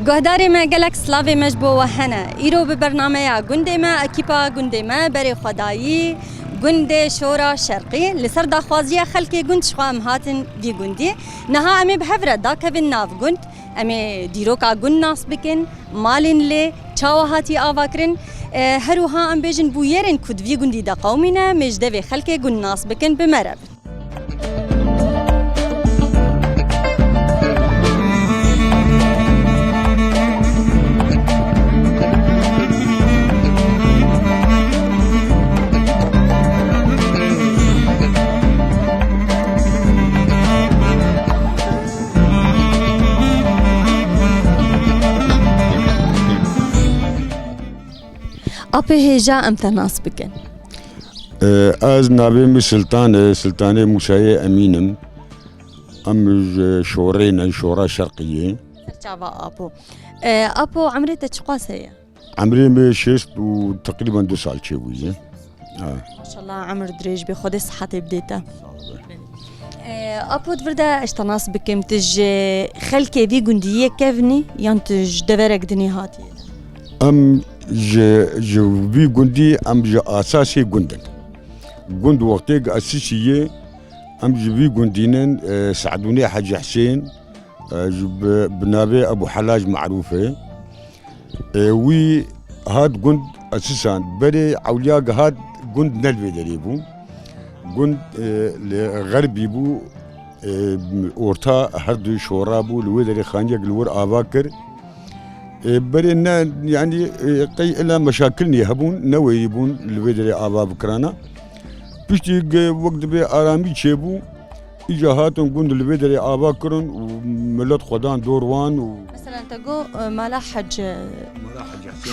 گهداری ما گلک سلاوی مجبو و هنه ایرو به برنامه گنده ما اکیپا گنده ما بری خدایی گنده شورا شرقی لسر داخوازی خلک گند شخوام هاتن دی گندی نها امی بهفره دا کبن ناف گند امی دیروکا گند ناس بکن مالین لی چاو هاتی آوا کرن هروها ام بیجن بویرن کد وی گندی دا قومینا مجده خلک گند ناس بکن بمرب أبي هجا أمتناس بكن. از نابم سلطانة موسى أمينم أم شورين شورا شرقية. سرچاوا أبو عمري تشقاسية. عمري مشيست وتقريبا 2 سال شوية. ما شاء الله عمر دريج بخد صحتي بديته. أبو تفردا اشتناس بكم تج خلكي في جندية كيفني ينتج دفرك دني هاتي. أم جو في جندي أم جو أساسي جندن جند وقتك أساسية أم جو في جندين سعدوني حاج حسين بنابي أبو حلاج معروفة وي هاد جند أساسا بري عولياق هاد جند نلوي دريبو جند غربي بو أورتا هردو شورابو لويدري خانيق لور آباكر برينا يعني قي إلى مشاكلني هبون نوي يبون الويدري آبا بكرانا بيشتي وقت بي آرامي تشيبو إجاهاتهم قند الويدري آبا كرن وملت خدان دوروان مثلا تقو مالا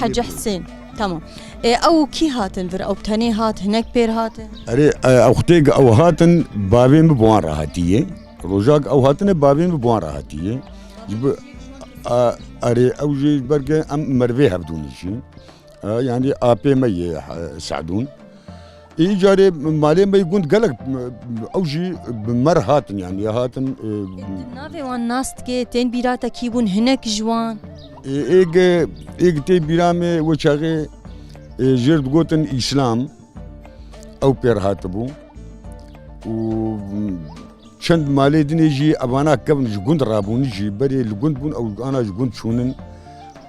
حج حسين تمام أو كي هاتن فر أو بتاني هات هناك بير هاتن أري أختيق أو هاتن بابين ببوان راحتية روجاك أو هاتن بابين ببوان راحتية أري أوجي برجع أم مرفيها بدون شيء يعني أبي ما يساعدون إيجاري مالي ما يكون قلق أوجي بمرهاتن يعني هاتن نافي والناس تكي تين بيراتا كيبون هناك جوان إيج تي بيرامي وشاغي جرد قوتن إسلام أو بيرهاتبو و شند مالي دنيجي أبانا كبن جوند رابون جي بري الجوند بون أو أنا جوند شونن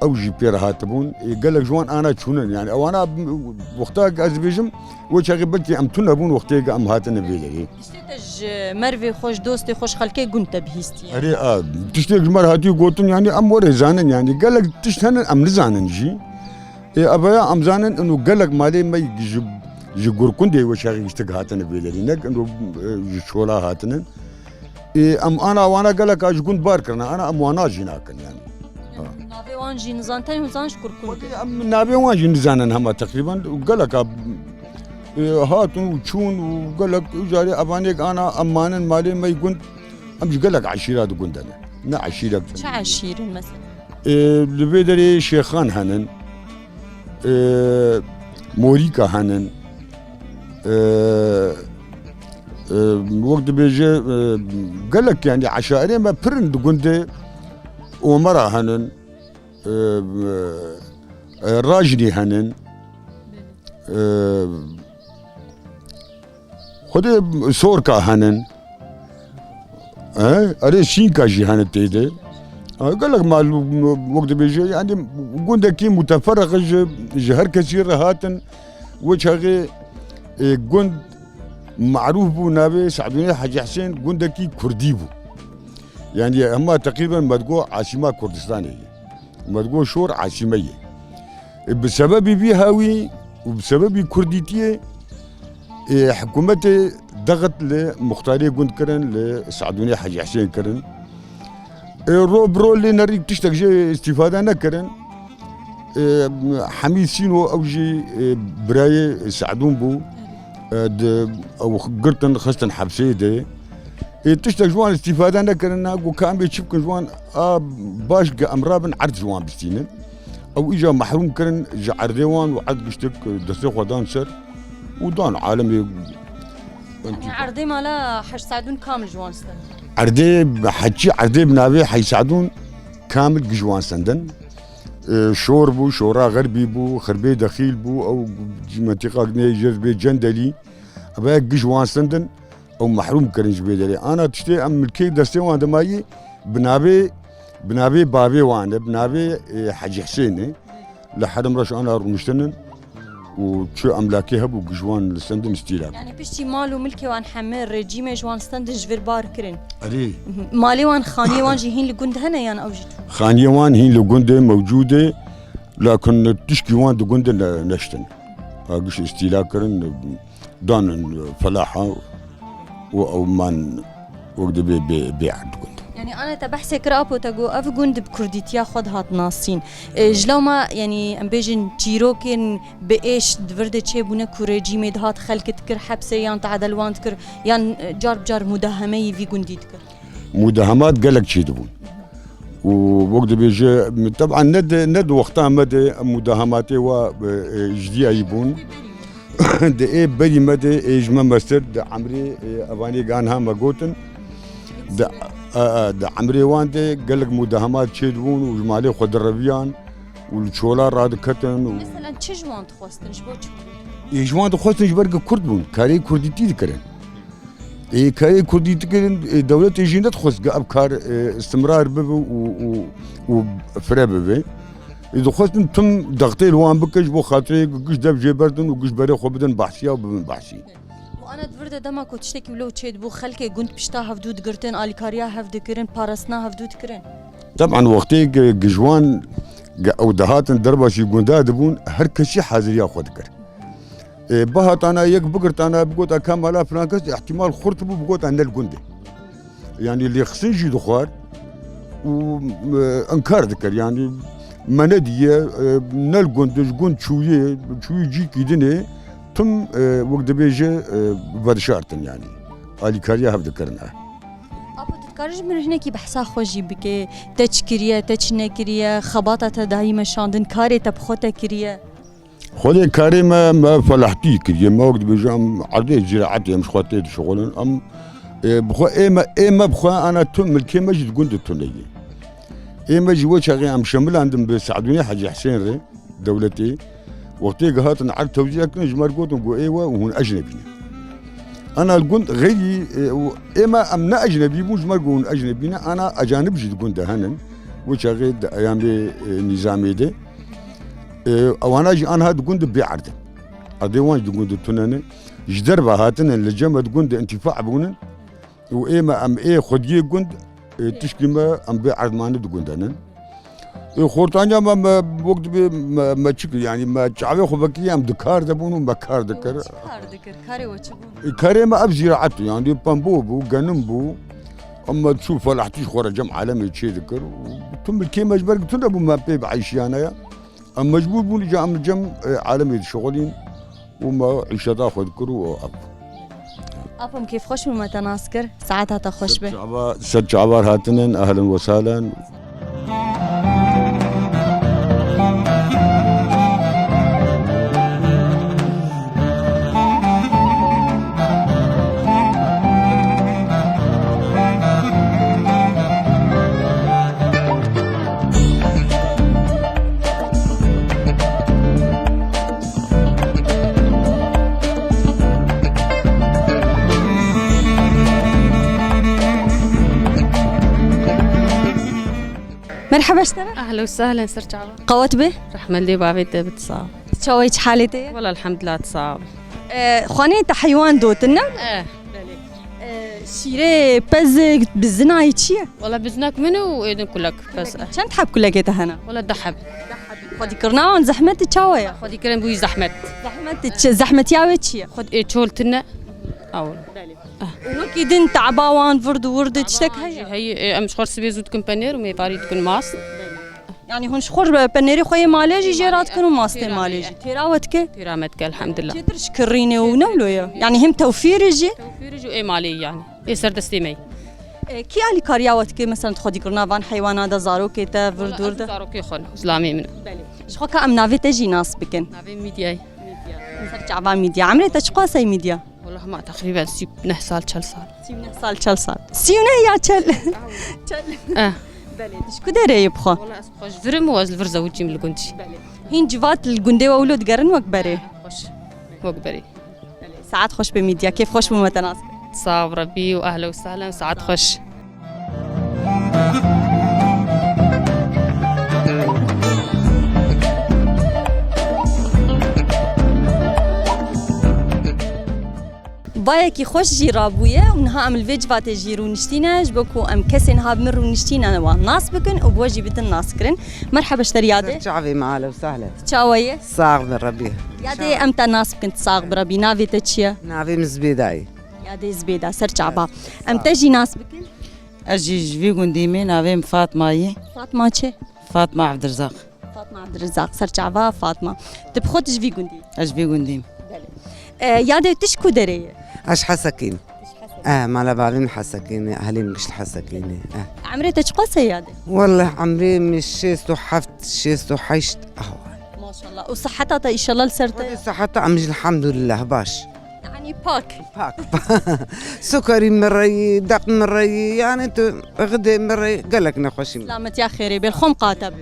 أو جي بيرهاتبون قال لك جوان أنا شونن يعني أو أنا وقتها أزبيجم وشاغي بنتي أم تنبون وقتها أم هاتن بيدري. تشتج مرفي خوش دوستي خوش خلكي جوند تبهيستي. أري تشتج مرهاتي قوتن يعني أم وري زانن يعني قال لك تشتهن أم نزانن جي أبايا أم زانن إنه قال لك مالي ما يجيب جور كندي وشاغي يشتق هاتن بيدري نك إنه شولا هاتن. أم أنا وأنا قال لك أجكون باركرنا أنا أم وانا جيناكن يعني. نابي وان جين زانتين وزانش كركون. أم نابي وان جين زانن هم تقريبا وقال لك هاتون وشون وقال لك جاري أبانيك أنا أمانن مالي ما يكون أمش قال لك عشيرات قندنا نا عشيرة. شو عشيرة مثلا؟ لبيدري شيخان هنن موريكا هنن وقت بيجي قال لك يعني عشائري ما برند قندي ومرا هنن راجني هنن خدي سوركا هنن أري شينكا جي هنن تيدي قال لك مع وقت بيجي يعني قندي كي متفرغ جهر كثير هاتن وجهي قند معروف بو نابي سعدوني حاج حسين قندكي كردي بو يعني هم تقريبا ما تقول عاصمة كردستانية ما تقول شور عاصمية بسبب بيهاوي وبسبب كرديتي حكومتي ضغط لمختاري قند كرن لسعدوني حاج حسين كرن برو اللي نريد تشتك جي استفادة نكرن حميد سينو أوجي براي سعدون بو او قرتن خستن حبسي دي تشتك جوان استفادة نكرنا وكان بيشوفك جوان باش امرابن عرض جوان بستينن او اجا محروم كرن جا عرضيوان وعد بشتك دستي خدان سر ودان عالمي يعني عرضي مالا حش سعدون كامل جوان استن عرضي حكي عرضي بنابي حيساعدون كامل جوان سندن شور بو شورا غربي بو خربي دخيل بو او منطقه جذبه جندلي ابا جوان سندن او محروم كرنج بيدري انا تشتي ام ملكي دستي وان دماي بنابي بابي وان بنابي حاج حسين لحد رش انا رمشتنن وشو املاكي هبو جوان سندن استيلاك يعني بشتي مالو ملكي وان حمل رجيم جوان سندن جفر بار كرن اري مالي وان خاني وان جيهين لقند هنا يعني او جيتو خاني وان هين لقند موجوده لكن تشكي وان دقند نشتن اقش استيلاك كرن دان فلاحه او مان وقت بيعد قند يعني انا تبحثي كرابو تقو اف قند بكرديتيا خد هات ناصين جلو ما يعني ام بيجن تشيروكين بايش دفرد تشي بونه كوريجي ميد هات خلك تكر حبسه يان تعدلوان تكر يان جار بجار مداهمه في قندي تكر مداهمات قالك شي دبون ووقت بيجي طبعا ند وقتها مدى مداهماتي و جدي ايبون ده ايه بدي مدى اجمع مستر ده عمري افاني كانها مقوتن ده عمري وان ده قالك مداهمات شدون وجمالي خد الربيان والشولا راد كتن مثلا تشجوان تخوستن شبوتش يجوان تخوستن جبرق كرد بون كاري كردي تي كرن اي كاري كردي تكرن دولة جينات خص ابكار استمرار ببو وفرا ببي اذا خصتن تم ضغطي الوان بكش بو خاطري قش دب جبردن وقش بري خبدن بحثيه وبن بحثي وانا دفرد دما كنت تشتكي بلو تشيد بو خلكي قنت بشتا هفدود قرتن اليكاريا هفدكرن بارسنا هفدود كرن طبعا وقتي جوان او دهاتن دربه شي قندا دبون هر كشي حاضر ياخذ كر بهات انا يك بقرت انا بقوت كاملا فرانكس احتمال خرط بقوت عند القندي يعني اللي خصني يجي دخار وانكار ذكر يعني منديه نال قند شويه جي كيدني تم وقت بيجي بدشارتن يعني اليكاريا هفدكرنا ابو تتكارج من هناك بحسا خوجي بك تشكريا تشنكريا خباطه دايما شاندن كاري تبخوته كريا خذي كاري ما فلحتي كريا ما وقت بيجي عرضي زراعتي مش خواتي شغلن ام بخو اما بخو انا تم ملكي مجد قند توني اما جوا شغي ام شمل عندهم بيساعدوني حاج حسين ري دولتي وقتي قهات نعرف توجيه كنا جمار قوت نقول ايوه وهون اجنبي انا القند غيري اما امنا اجنبي مو جمار قون اجنبينا انا اجانب جد قند هنن وشغي ايام نظامي دي او انا اجي انا هاد قند بيعرض ادي وان قند تنن جدربه هاتن اللي جمد قند انتفاع بونن واما ام ايه خديه قند تشكي ما ام بيعرض ما ند قند هنن خورتانيا ما وقت ما تشكي يعني ما تعرف خبكي ام دكار دبون ما كار دكر كاري وتشبون كاري ما ابزي رعته يعني بامبو بو جنبو اما تشوف فلحتيش خورا جمع عالمي تشي ذكر وتم الكيما جبر قلت له ما بي بعيش انا اما مجبور بوني جا من جم عالمي شغلين وما عيشه تاخذ كرو ابم كيف خوش من متناسكر ساعتها تخش به ست عبار هاتنن اهلا وسهلا مرحبا اشترى اهلا وسهلا سرجعوا قوت به رحمة الله بابي بتصاب شويت حالتي والله الحمد لله تصاب خواني انت حيوان دوتنا شيري بز بزناي تشي والله بزنك منو نقول بس شن تحب كلك هنا والله دحب خدي كرناون زحمتي تشاويا خدي كرن بوي زحمت زحمتي ياوي تشي خد ايه شولتنا اول وكيدن تعباوان فرد ورد تشتك هي امش خرس بيزود كمبانير ومي باريد كن ماس يعني هون شخور بنيري خويا مالجي جيرات كانوا ماستر مالجي تيراوتك تيرامتك الحمد لله تدرش كريني ونولويا يعني هم توفير جي اي مالي يعني اي سردستيمي كي علي كارياوتك مثلا تخدي كرنافان حيوانات زاروكي تا فرد ورد زاروكي خون اسلامي منو شخوكا ام نافي تجي ناس بكن نافي ميدياي سرجع ميديا عمري تشقاسي ميديا والله ما تقريبا 7 سال 8 سال 7 سال 8 سال سيونه يا تشل بله تشكو داره بخوا والله اس خوش فرم واز الفرزه وجي من الجندي هين جوات الجندي وولد قرن وك بره خوش وقبري ساعات خوش بميديا كيف خوش بمتناسق صاب ربي واهلا وسهلا ساعات خوش بايكي خوش جي رابوية ومنها ام الفيجفات جيرو نشتيناش بكو ام كسن هاب مرو نشتينا نوا ناس بكن وبوجي بدن ناس كرن مرحبا اشتريادي شعبي معاله وسهلا تشاوية صاغ من ربي يادي امتا ناس بكن تصاغ بربي نافي تتشيا نافي مزبيداي يادي زبيدا سر شعبا امتا جي ناس بكن اجي جوي قنديمي نافيم فاطمه فاطمة چه فاطمه عبد الرزاق فاطمة عبد الرزاق سر شعبا فاطمة تبخوت جفي قندي اجي قنديم يادي تشكو دريه اش حسكين مالا بابين حسكين اهلي مش الحسكين عمري تشقوسه يادي والله عمري مش شيستو حفت شيستو حيشت ما شاء الله وصحتها ان شاء الله لسرتي صحتها عمج الحمد لله باش يعني باك باك سكري مري دق مري يعني انت غدي مري قال لك نخشي سلامت يا خيري بالخم قاتب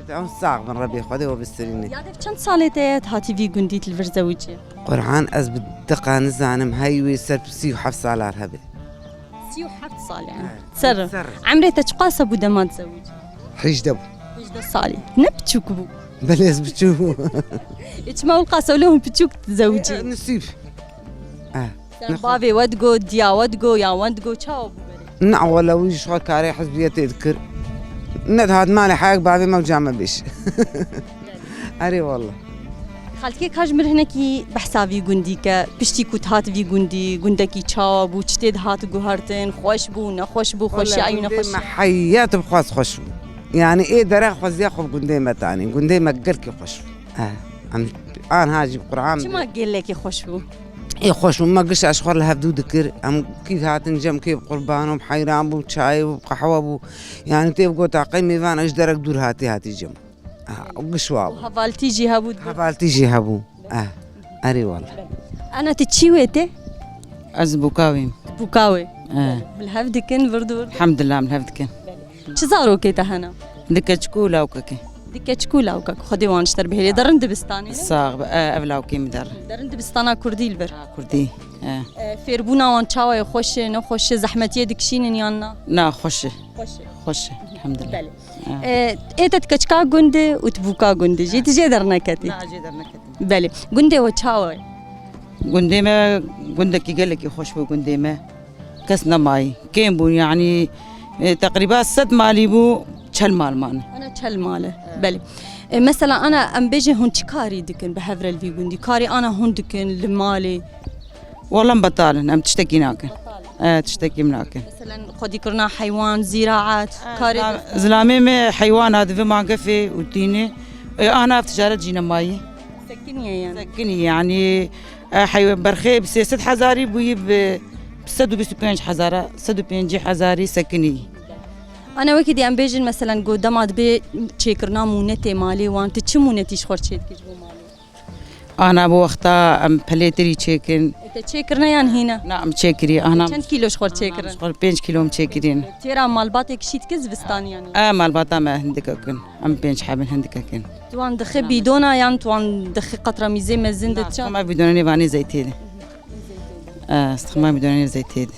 صاغ من ربي خذي وبالسريني يادي بچند سالتيت هاتي في قندي الفرزوجي قرعان از بالدقه نزانم هايوي سربسي وحفص على رهبه سيو حفت صالي سر عمري تشقاس ابو دمات زوج حيش دب وجد صالي نبتشوك بو بلاش بتشوفوا اتما القاسو لهم بتشوك تزوجي نسيب بافي ودقو ديا ودقو يا ودقو تشاو نعم ولا ويجي شغل كاري حزبية تذكر ند هاد مالي حاجة بابي ما وجامة بيش أري والله خالتي كاج مرهنكي بحسابي قنديكا بشتي كوت هات في قندي قندكي تشاو بو تشتيد هات قهرتن خوش بو نخوش بو خوشي عيون خوش ما حيات بخواص خوش يعني ايه درا خوز ياخذ قنديمة تاني قنديمة قلكي خوش أنا هاجي بقرعان شو ما قال لك خوش بو ايه خوش ما قش اشخر لها بدو ذكر ام كيف هاتن جم كيف قربانهم حيران بو شاي وقهوه بو يعني تبقوا تعقيمي فان ايش درك دور هاتي جم وقشوا هفالتي جي هابو هفالتي جي هابو اري والله انا تتشيويتي از بوكاوي بوكاوي بالهفدكن بردور الحمد لله من هفدكن چزارو كيتا هنا دكتشكو لاوككي دكتشكو لاوكك خدي وانشتر بهلي درن دبستاني صاغ افلاوكي مدار درن دبستانا كردي البر كردي فيربونا وان تشاوي خوش نخوش زحمتيه دكشين يانا نا خوش خوش الحمد لله ايتا تكچكا گوندي وتبوكا گوندي جيت جدرنا كتي لا جدرنا كتي بله گوندي وتشاوي قنديمه قندكي قال لك خوش بو قنديمه كسنا ماي كيم بو يعني تقريبا 6 مالي بو تشل مال مان انا تشل ماله بله مثلا انا ام بيجي هون تشكاري دكن بهفر الفي قندي كاري انا هون دكن لمالي والله مبطال ام تشتكي ناكن تشتكي مناكن مثلا خدي كرنا حيوان زراعات كاري زلامي حيوان هذا ما قفي وديني انا في تجاره جينا ماي سكني يعني حيوان برخي ب 6 حزاري بوي ب 125 حزاره 150 حزاري سكني انا وكدي ام بيجن مثلا قدامات بي تشيكرنا مونتي مالي وانت تشمونتي شخور تشيت كجبو مالي انا بوقتها ام بليتري تشيكن انت تشيكرنا يعني هنا نعم تشيكري انا كم كيلو شخور تشيكرن شخور 5 كيلو متشيكرين تيرا مال باتك شيت كزبستان يعني مال باتا ما هندككن ام 5 حابن هندككن توان دخي بيدونا يعني توان دخي قطره ميزي مزندت ما بدونني باني زيتيد استخدام بدونني زيتيد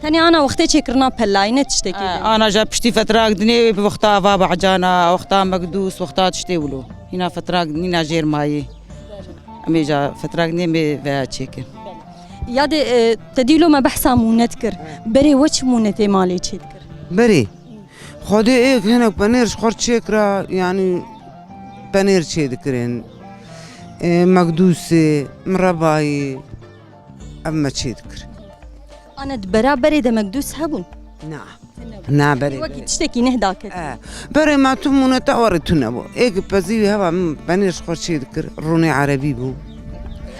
تاني انا وقتي تشيكرنا بلاينه تشتكي انا جاب بشتي فتره قدني بوقتها بابا عجانا وقتها مقدوس وقتها تشتي ولو هنا فتره قدني ناجير ماي امي جا فتره قدني بتشيكن يادي تديلو ما بحسا مونتكر بري وش مونتي مالي تشيكر بري خدي ايه هنا بانير شخور تشيكرا يعني بانير تشي ذكرين مقدوسي مرباي اما تشي ذكر انا برابري ده مقدوس هبون نعم بري وقت تشتكي نهداك بري ما تمونا توري تنبو ايه بزي هوا بانير شخور تشي ذكر روني عربي بو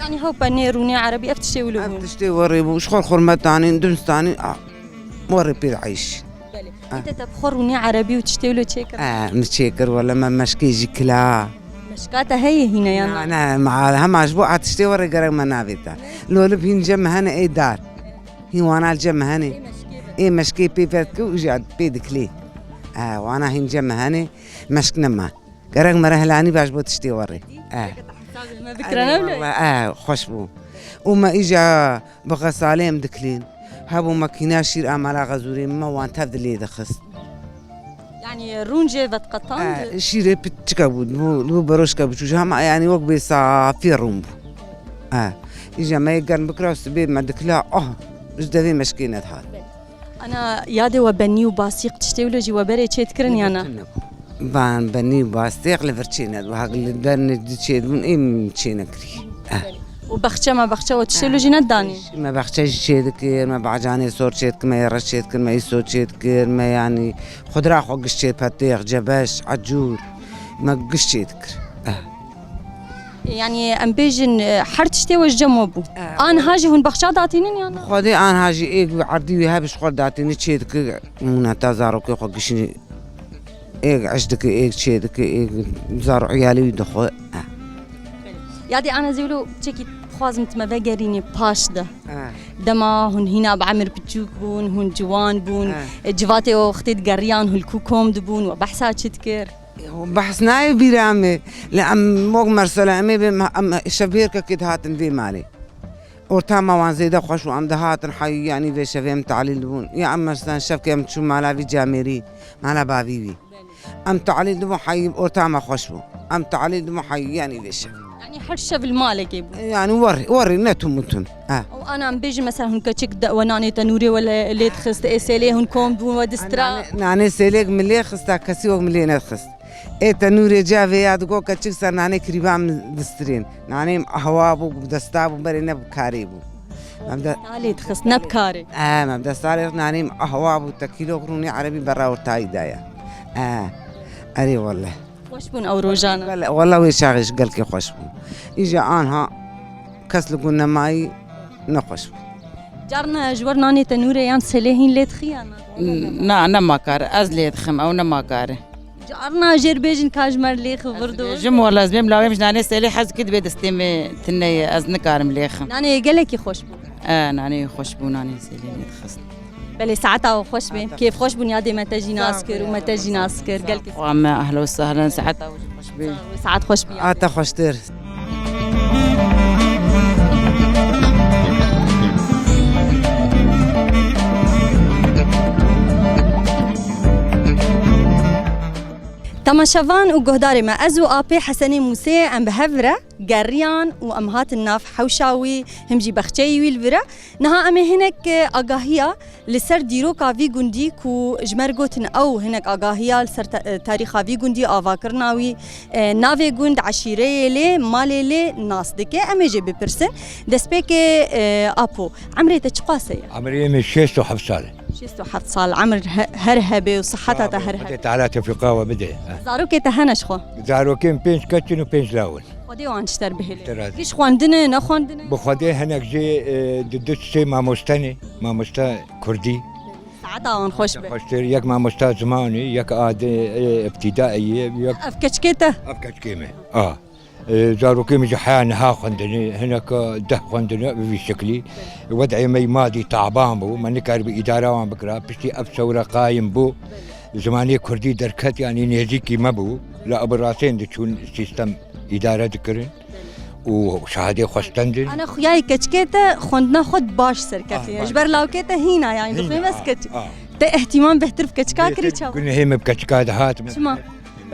يعني هو بانيروني عربي افتشي ولو افتشي وريبو شخور خرمتاني دنستاني وري بيد عيش انت تبخروني عربي وتشتي ولو تشيكر متشيكر ولا ما مشكي جكلا مشكاتا هي هنا يعني انا مع هم عجبو تشتي وري قرق منافيتا لو لبين جم هنا اي دار هي وانا الجم هنا اي مشكي بيفتك وجعد بيدك ليه وانا هين جمع هاني مشكنا ما قرق مرهلاني باش بوتشتي وري ما بكرنا والله خوش بو وما اجا بغى سالم دكلين هابو ماكينه شير على غزوري ما وان تبدل لي دخس يعني رونجي بتقطان شير بتشكبو لو بروش كبوش هم يعني وق بيصافي رومبو اجا ما يقرن بكره وسبيب ما دكلا ايش دافي مشكينه هذا انا يادي وبني وباسيق تشتولوجي وبري تشتكرني انا بان بني وباسيق لفرتشينا وهاقل الدرن تشيدون ام تشينكري وبخشة ما بخشة وتشتولوجي نداني ما بخشة شيدك ما بعجاني صور شيدك ما يرشيدك ما يسود شيدك ما يعني خضرا خو قشيت باتيق جباش عجور ما قشيدك يعني ام بيجن حرتشتي وجموبو انا هاجي هون بخشة داتينين يعني خدي انا هاجي ايك عردي ويها بش خد داتيني شيدك منا تزارو كي خو قشني ايك عشتك ايك شيدك ايك زارو عيالي يدخل يادي انا زيلو تشيكي خوازمت ما بقريني باش ده دما هون هنا بعمر بتشوك بون هون جوان بون جواتي واختي قريان هون الكوكوم دبون وبحسها تشتكر بحسناي بيرامي لأم موق مرسلة أمي بم شبير كده هاتن في مالي ورتاما وان زيدا خوش وعم دهاتن حي يعني في شفيم تعليل دبون يا أم مثلا شاف كم تشوف مالا في جاميري مالا بابيبي أم تعليل دبون حي ورتاما خوش بو أم تعليل دبون حي يعني في شف يعني حرشة بالمالك يبو يعني وري نتهم متن وانا عم بيجي مثلا هون كتشك وناني تنوري ولا اللي تخست اسيلي هون كوم بون ودسترا ناني سيليك ملي خستا كسيوك ملي نخست تنوري جافي ياد جو كتشك سر ناني كريبام دسترين ناني هوابو دستابو برينا بكاريبو علي تخست نبكاري ما بدي صار ناني هوابو تكيلو قروني عربي برا ورتاي دايا اري والله خوش بون او روجانا والله ويشاغش قالك خوش بون اجا انها كسل قلنا ماي نخوش جارنا جوار ناني تنوري يان سليهين ليت خيانا نا ما كار از ليت خم او ما كار جارنا جير بيجن كاجمر ليخ بردو جم والله زبيم لاوي مش ناني سلي حز كد بدستم تني از نكار مليخ ناني قالك خوش بون ناني خوش بون ناني سلي خص بلي ساعتها خوش بين كيف خوش بون يادي متى جي ناسكر ومتى جي ناسكر قالك وما اهلا وسهلا ساعتها خوش بين ساعات خوش بين عطا خوش تر تماشافان وجهداري ما أزو آبي حسني موسى أم بهفرة قريان وأمهات الناف حوشاوي همجي بختشي الفرة نها أمي هناك أجاهية لسر ديروكا في جندي كو جمرجوتن أو هناك أجاهية لسر تاريخ في جندي آفاكرناوي نافي جند عشيرة لي مالي لي ناس دكة أمي جي ببرسن دسبيك أبو عمري تشقاسية عمري من 6 وحفصال 6 صال عمر هرهبة وصحتها تهرهبة تعالى تفقا وبدأ زاروكي تهنش خو زاروكين بينش كتشن وبينش لاول خدي وان تشتر بهلي ليش خواندنه نخواندنه بخدي هناك جي ددتشي ما مستني ما مستا كردي ساعتها وان خوش به خوشتر يك ما مستا زماني يك ابتدائي يك افكشكيته افكشكيمه زاروكيم جحان ها خندني هناك ده خندنا في شكلي وضعي مي ماضي تعبان بو ما نكر بإدارة وان بكرا بشتي أبصورة قايم بو زماني كردي دركت يعني نهزيكي ما بو لا أبراسين دي تكون سيستم إدارة ذكرن وشهادة خستندن أنا خياي كشكيته خندنا خد باش سركتي أجبر لاوكيته هنا يعني دخلي بس كتش اهتمام بهتر بكشكاكري تشاو كنا هيم بكشكاد هات شما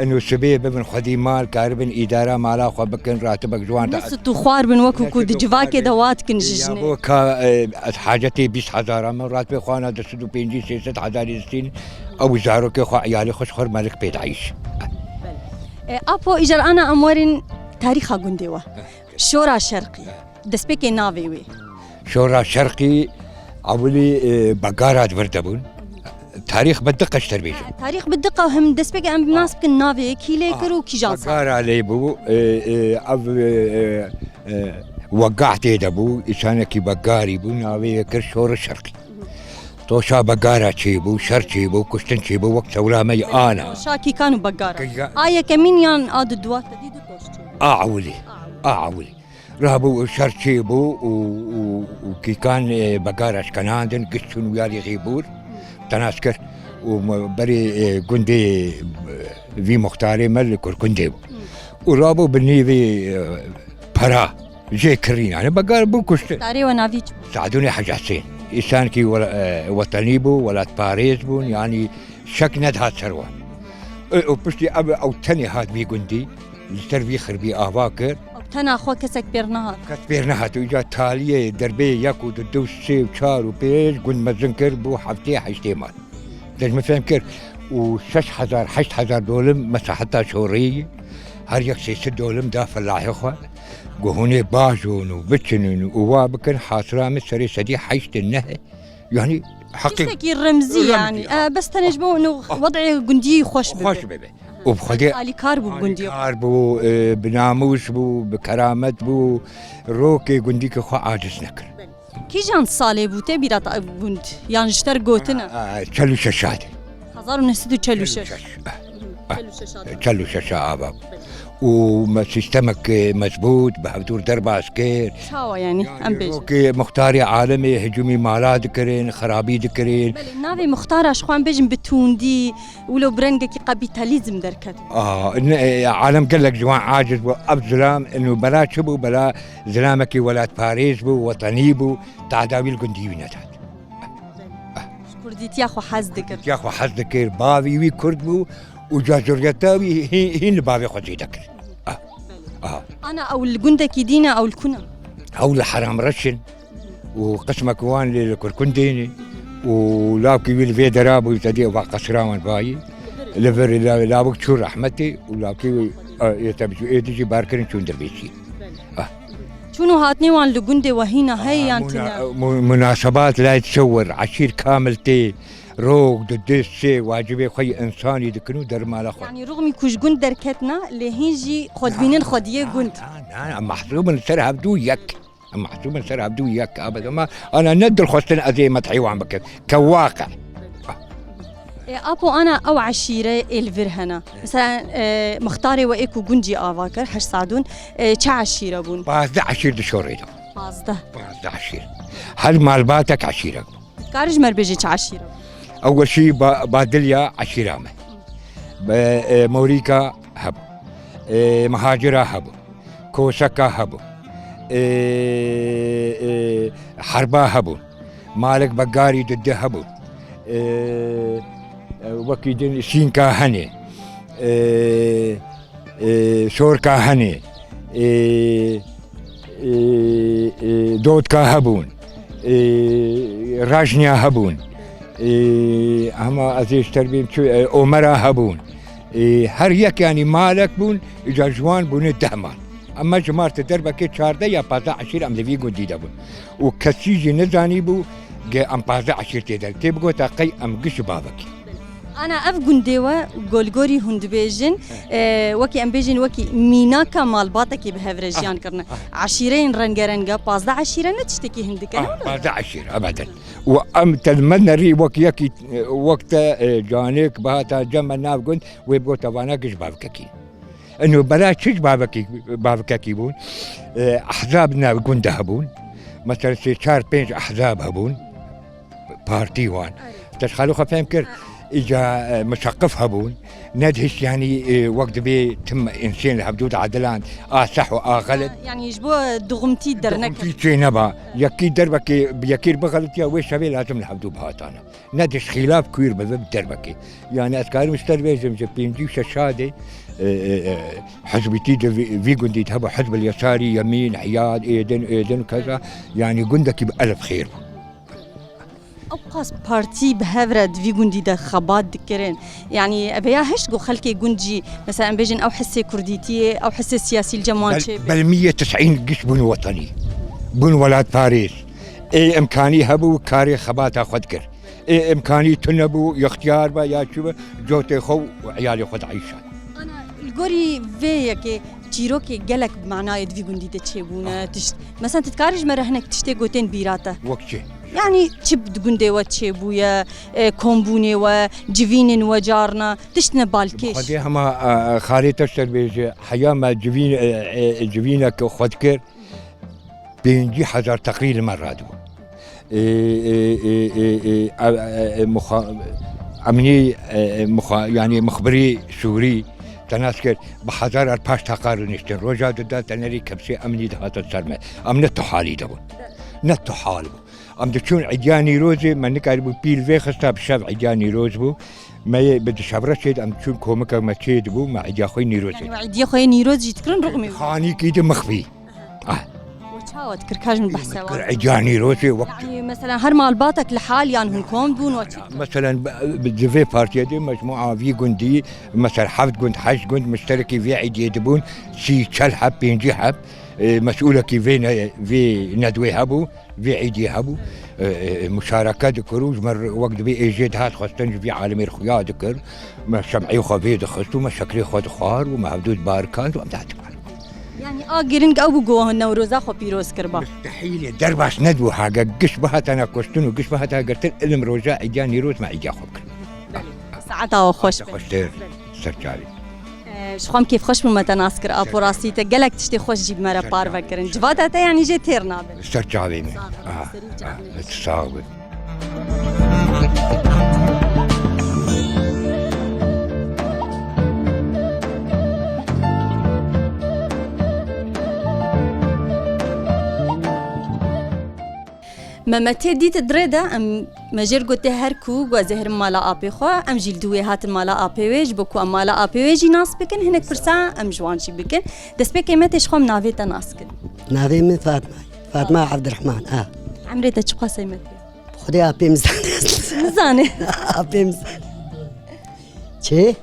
انه الشباب من خدي مال كاربن اداره مالا خو بكن راتبك جوان نص تو بن وكو كود جواكي دوات كن ججني يا كا حاجتي 20000 من راتب خوانا دسدو بينجي 6000 سنين او زاروك خو عيالي خوش خور مالك بيت عيش ابو اجر انا امورين تاريخ غنديوه شورى شرقي دسبيكي نافيوي شورى شرقي اولي بقارات بردبون تاريخ بالدقة اشتر بيجو تاريخ بالدقة وهم دسبيك أم بناسب النافي كي ليكر وكي جانصار بقار علي بو وقعت يدبو إسانا كي بقاري بو نافي كر شور الشرقي توشا بقارة شيبو شر شيبو كشتن شيبو وقت سولا مي آنا شاكي كانوا بقارة آية كمين يان آد الدوات تديدو توشتو أعولي رهبو شر شيبو وكي كان بقارة شكناندن قشتن ويالي غيبور تناسكر وبري جندي في مختاري مل كركندي ورابو بني في برا جي كرين يعني بقال بوكشت تاري ونافيج ساعدوني حاج حسين إنسان كي وطني بو ولا باريس بون يعني شك ندهات ثروة وبشتي أو تاني هاد بي جندي لتربي خربي أفاكر تنا خو كسك بيرنها كتبيرنها وجا تالية دربي ياكو دو سي وشار وبيج قل مزنكر بو حفتي حشتي مال داش ما فهم كر وشش حزار حشت حزار دولم مساحتها شورية هر يكسي ست دولم دافع لاحقها قهوني باجون وبتشنون ووابكن حاصرة مسري سدي حشت النهي يعني حقيقي كسك الرمزي يعني بس تنجبو انه وضع جندي خوش ببي وبخدي آلي كاربو جندي كاربو بناموس بو بكرامت بو روكي جنديك خو عاجز نكر كي جان صالي بو تبيرات جند يعني اشتر قوتنا تشلو ششادي 1946 تشلو ششا ابا وما سيستمك مزبوط بحضور درب عسكر شاوا يعني ام بيج روكي مختاري عالمي هجومي مالات ذكرين خرابي ذكرين نافي مختار اشخوان بيجن بتوندي ولو برنجك قابيتاليزم دركت عالم قال لك جوان عاجز واب زلام انه بلا شبو بلا زلامك ولا باريس بو وطني بو تعداوي الجنديين تاعت كرديت ياخو حز ذكر ياخو حز ذكر بافي وي كرد بو وجاجوريتاوي هي البافي خدي ذكر انا او الجندك دينا او الكنا او الحرام رشن وقسم كوان للكركنديني ولابكي بالفي دراب ويبتدي قصراون باي لفر لابك شو رحمتي ولابكي يتبجو ايدي باركرين شو دربيشي شنو هاتني وان لجندي وهينا هي انتنا مناسبات لا يتصور عشير كاملتي روق ددسي واجبي خوي انساني يذكروا در مال خو يعني رغم كوش جند دركتنا لهيجي خد بينين خديه جند محسوب نسر عبدو يك محسوب نسر عبدو يك ابدا ما انا ند الخوستن ازي ما تحيو عم بك كواقع ابو انا او عشيره الفرهنا مثلا مختاري وايكو جندي افاكر حش سعدون تشا عشيره بون باز عشير دشوريدو باز عشير هل مالباتك عشيره كارج مربجي تشا عشيره أول شيء بادليا عشيرامة موريكا هبو مهاجرة هبو كوسكا هبو حربا هبو مالك بقاري ضد هبو وكيدين سينكا هني شوركا هني دودكا هبون راجنيا هبون هما ازيش تربيم اومرا هبون هر يك يعني مالك بون اجا جوان بون الدهمان اما جمارت دربك 14 يا 15 ام لفي جديد بون وكسيجي نزاني بو ام 15 تدل تبغوا تقي ام قش بابك انا اف جنديوا جولغوري هندبيجن وكي ام بيجن وكي ميناكا مالباتك بهفرجيان كرنا عشيرين رنجرنجا 15 نتشتكي هندك 15 ابدا وام تلمنا ري وكيكي وقت جانيك بهاتا جمع ناف قلت ويبقوا تبانا قش بابكي انه بلا تشج بابكي بون احزابنا بقون دهبون مثلا 4-5 احزاب هبون بارتي وان تشخلوا فهم كر اجا مثقف هبون ندهش يعني وقت بي تم انسان الحدود عدلان صح غلط يعني يجبو دغمتي درنك في نبا يكي دربك يكير بغلط يا ويش هبي لازم الحدود بهاتانا ندهش خلاف كبير بذب دربك يعني اذكار مستربيزم جبين ششاده حزبتي في جندي هبو حزب اليساري يمين حياد ايدن كذا يعني جندك بألف خير أبقاس بارتي بهفرد في جندي ده خبات ذكرين يعني أبيها هش جو خلكي جندي مثلا بيجن أو حسي كرديتي أو حسي سياسي الجمال شيء بل 190 قش بن وطني بن ولاد باريس إيه إمكاني هبو كاري خبات أخذ كر إيه إمكاني تنبو يختيار با يا شو جوتي خو وعيالي خد عيشان أنا الجوري في كي تيروكي جلك بمعناه في جندي ده تشيبونا مثلا تتكارج مرة هناك تشتي جوتين بيراته وقتي يعني تشب جندي وتشيبويا كومبوني وجفين وجارنا تشتنا بالكيش خدي هما خالي تشتر بيج حياما جفينك خدكر بينجي حزار تقرير مرادو امني يعني مخبري سوري تناسكر بحزار الباش تقارن نشتن روجا ددا تنري كبسي امني دهات السرمه امنت حالي دبو نت حالو ام دشون عجاني روزي ما نكاربو بيل في خستا بشاب عجاني روزبو ما بدي شبره شيد ام تشون كومك ما تشيد بو ما عجا خوي نيروزي يعني وعدي خوي نيروز جيتكرن رقمي خاني كيد مخفي وشاوت كركاج من بحثه عجاني روزي وقت يعني مثلا هر مالباتك لحال يعني هنكم دون وقت مثلا بالزفي بارتي دي مجموعه في جندي مثلا حفظ جند حج جند مشتركي في عيد يدبون سي تشلحب بينجي حب مسؤولة في ندوي هبو في عيدي هبو مشاركة دكروج مر وقت بي ايجيد هات خستنج في عالمي الخيا دكر ما شمعي خفي دخستو ما شكري خد خار وما عبدود باركان وامداد يعني جيرنج او بقوه النوروز خو بيروز كربا مستحيل درباس ندوي حاجة قش بها انا كوستن وقش بها قلت علم روجا اجاني روز ما اجا خبك ساعتها وخوش خوشتر سرجاري شخوام كيف خوش من متناسكر ابوراسيته قالك تشتي خوش جيب مرة بار فكرن جواتا يعني جي تير نابل سرجاري تصاغب ما متى ديت دريدا ام مجر قلت هركو وزهر مالا ابي خو ام جلدوي هات مالا ابي ويج بكو مالا ابي ويج ناس بكن هناك فرسا ام جوانشي بكن دس بكي متى شخوم نافي تناسكن نافي من فاطمه عبد الرحمن عمري تشقا سيمتي خدي ابي مزانه ابي مزانه شي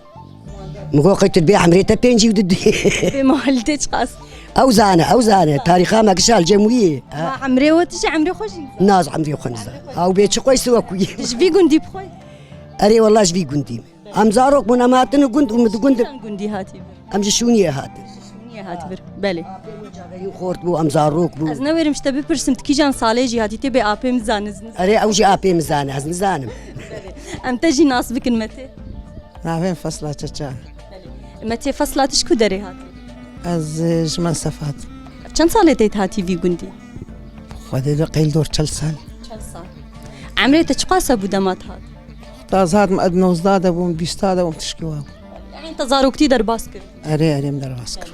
مقو قيت البيع عمريتا بينجي وددي بمهلتش قاس اوزانه تاريخها ما قشال جمويه عمري وتجي عمري خوشي ناز عمري خنزا او بيت قوي سوا كوي جبي قندي بخوي اري والله جبي قندي ام زاروك من اماتن قند قندي هاتي ام جشونيه هات هاتبر بله خورت بو ام زاروك بو از نويرم شتبي برسمت كي جان صالحي هاتي تبي ابي مزانز اري اوجي ابي مزانه از مزانم ام تجي ناس بكن متى نافين فصلة تشان متى فصلاتش كو دري هات از جمال صفات كم صار تيت هاتي في قندي خدي قيل دور 3 سال عمري تشقاس ابو دمات هات طازات مقدنا وزداد ابو بيستاد ابو تشكيوا يعني انتظارو كتي در باسكر اري مدر باسكر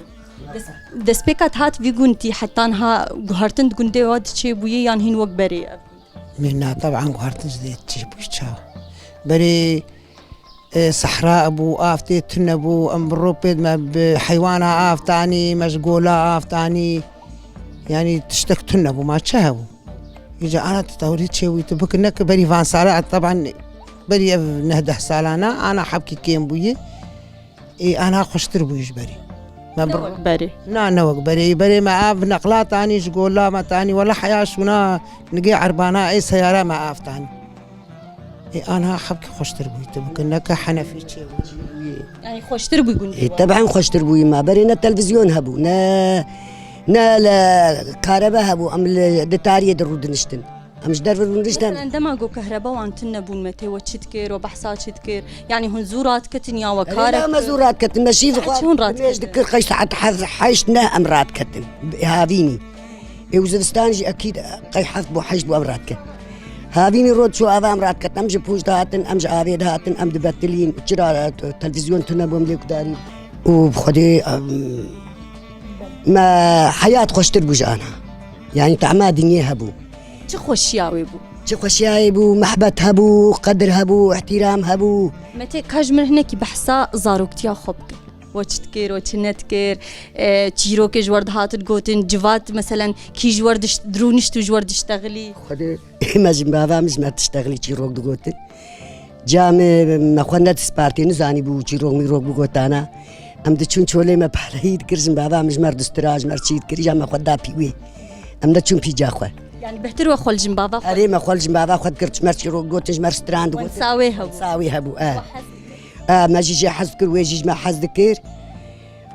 دس بيكات هات في قندي حتى انها قهرتن قندي واد شي بوي يعني هين وق بري منا طبعا قهرت جديد تجيب وشاو بري صحراء ابو افتي تنبو ام بروبيد ما بحيوانها افتاني مشغوله افتاني يعني تشتك تنبو ما تشهبو يجي انا تطوريت شوي تبكنك بري فان سالات طبعا بري نهده سالانا انا حبكي كيم بوي انا خشتر بويش بري ما بري لا نوق بري ما بنقلات تاني شغوله ما تاني ولا حياش ونا نقي عربانا اي سياره ما افتاني انا حبكي خوش تربوي تبكنك حنفي شيء يعني خوش تربوي قندي طبعا خوش تربوي ما برينا التلفزيون هبو نا لا كهرباء هبو ام دتاري درود نشتن امش درود نشتن عندما جو كهرباء وانتن بون متى وتشتكر وبحثات تشتكر يعني هن زورات كتن يا وكاره لا ما زورات كتن ماشي شون رات ليش ذكر قيس ساعات حيشنا امرات كتن هافيني وزستانجي اكيد قي حسبو حيشبو امرات كتن هابيني رود شو أبا أمرات كت أمج بوج هاتن أمج عبيد هاتن أم دبتلين ترى تلفزيون تنبهم ليك داري وبخدي ما حياة خوش تربوج أنا يعني تعمى دنيا هبو شو خوشياوي بو شو خوشياوي بو محبة هبو قدر هبو احترام هبو متى كاج من هناك بحسا زاروكتيا خبك وتشتكر وتشنتكر تشيروك جورد هات الجوتن جوات مثلا كي جورد درونش تو جورد تشتغلي خدي ما جنبها مش ما تشتغلي تشيروك دغوتن جام ما خنت سبارتي نزاني بو تشيروك ميروك بغوتانا ام دچون چوله ما بحريد كرزم بابا مش مرد استراج مرشيد كري جام خدا بيوي ام دچون بيجا خو يعني بهتر وخل جنبابا اري ما خل جنبابا خد كرت مرشيروك جوتن مرستراند ساوي هبو ما جي حذكر ويجي ما حذكر